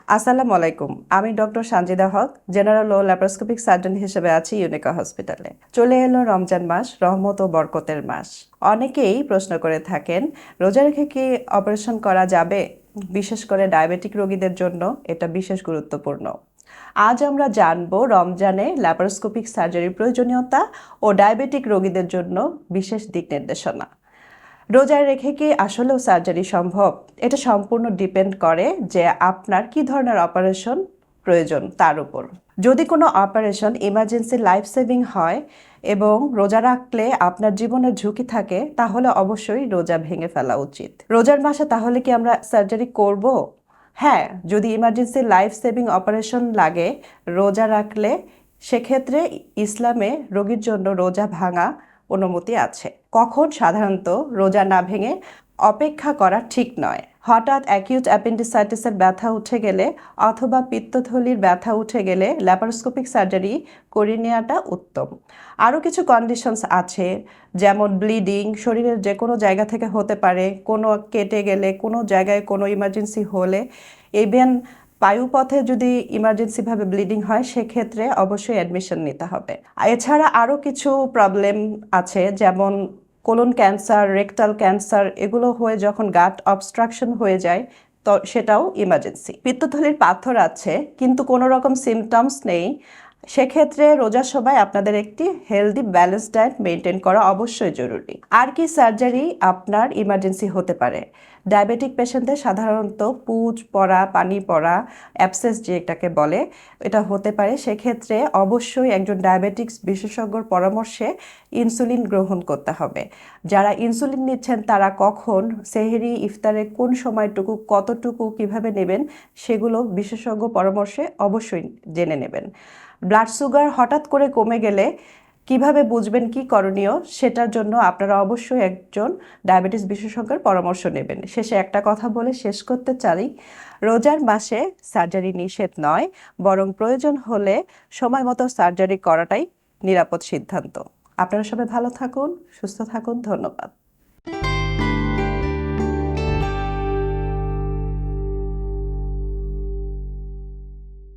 আসসালামু আলাইকুম। আমি ডক্টর সানজিদা হক, জেনারেল ও ল্যাপারোস্কোপিক সার্জন হিসেবে আছি ইউনিকা হসপিটালে। চলে এলো রমজান মাস, রহমত ও বরকতের মাস। অনেকেই প্রশ্ন করে থাকেন, রোজা রেখে কি অপারেশন করা যাবে? বিশেষ করে ডায়াবেটিক রোগীদের জন্য এটা বিশেষ গুরুত্বপূর্ণ। আজ আমরা জানব রমজানে ল্যাপারোস্কোপিক সার্জারির প্রয়োজনীয়তা ও ডায়াবেটিক রোগীদের জন্য বিশেষ দিক নির্দেশনা। রোজা রেখে কি আসলেও সার্জারি সম্ভব? এটা সম্পূর্ণ ডিপেন্ড করে যে আপনার কি ধরনের অপারেশন প্রয়োজন তার উপর। যদি কোনো অপারেশন ইমার্জেন্সি লাইফ সেভিং হয় এবং রোজা রাখলে আপনার জীবনের ঝুঁকি থাকে, তাহলে অবশ্যই রোজা ভেঙে ফেলা উচিত। রোজার মাসে তাহলে কি আমরা সার্জারি করব? হ্যাঁ, যদি ইমার্জেন্সি লাইফ সেভিং অপারেশন লাগে রোজা রাখলে, সেক্ষেত্রে ইসলামে রোগীর জন্য রোজা ভাঙা অনুমতি আছে। কখন? সাধারণত রোজা না ভেঙে অপেক্ষা করা ঠিক নয়। হঠাৎ অ্যাকিউট অ্যাপেন্ডিসাইটিসের ব্যথা উঠে গেলে অথবা পিত্তথলির ব্যথা উঠে গেলে ল্যাপারোস্কোপিক সার্জারি করিয়ে নেওয়াটা উত্তম। আরও কিছু কন্ডিশনস আছে, যেমন ব্লিডিং শরীরের যে কোনো জায়গা থেকে হতে পারে, কোনো কেটে গেলে, কোনো জায়গায় কোনো ইমার্জেন্সি হলে, ইভেন বায়ুপথে যদি ইমার্জেন্সিভাবে ব্লিডিং হয় সেক্ষেত্রে অবশ্যই অ্যাডমিশন নিতে হবে। এছাড়া আরও কিছু প্রবলেম আছে, যেমন কোলন ক্যান্সার, রেকটাল ক্যান্সার, এগুলো হয়ে যখন গাট অবস্ট্রাকশন হয়ে যায় তো সেটাও ইমার্জেন্সি। পিত্তথলির পাথর আছে কিন্তু কোনো রকম সিমটমস নেই, সেক্ষেত্রে রোজার সময় আপনাদের একটি হেলদি ব্যালেন্স ডায়েট মেনটেন করা অবশ্যই জরুরি। আর কি সার্জারি আপনার ইমার্জেন্সি হতে পারে? ডায়াবেটিক পেশেন্টদের সাধারণত পুজ পড়া, পানি পড়া, অ্যাবসেস যেটাকে বলে, এটা হতে পারে। সেক্ষেত্রে অবশ্যই একজন ডায়াবেটিক্স বিশেষজ্ঞর পরামর্শে ইনসুলিন গ্রহণ করতে হবে। যারা ইনসুলিন নিচ্ছেন তারা কখন, সেহরি, ইফতারে কোন সময়টুকু, কতটুকু, কিভাবে নেবেন সেগুলো বিশেষজ্ঞ পরামর্শে অবশ্যই জেনে নেবেন। ব্লাড সুগার হঠাৎ করে কমে গেলে কিভাবে বুঝবেন কি করণীয়, সেটার জন্য আপনারা অবশ্যই একজন ডায়াবেটিস বিশেষজ্ঞের পরামর্শ নেবেন। শেষে একটা কথা বলে শেষ করতে চাই, রোজার মাসে সার্জারি নিষেধ নয়, বরং প্রয়োজন হলে সময় মতো সার্জারি করাটাই নিরাপদ সিদ্ধান্ত। আপনারা সবাই ভালো থাকুন, সুস্থ থাকুন। ধন্যবাদ।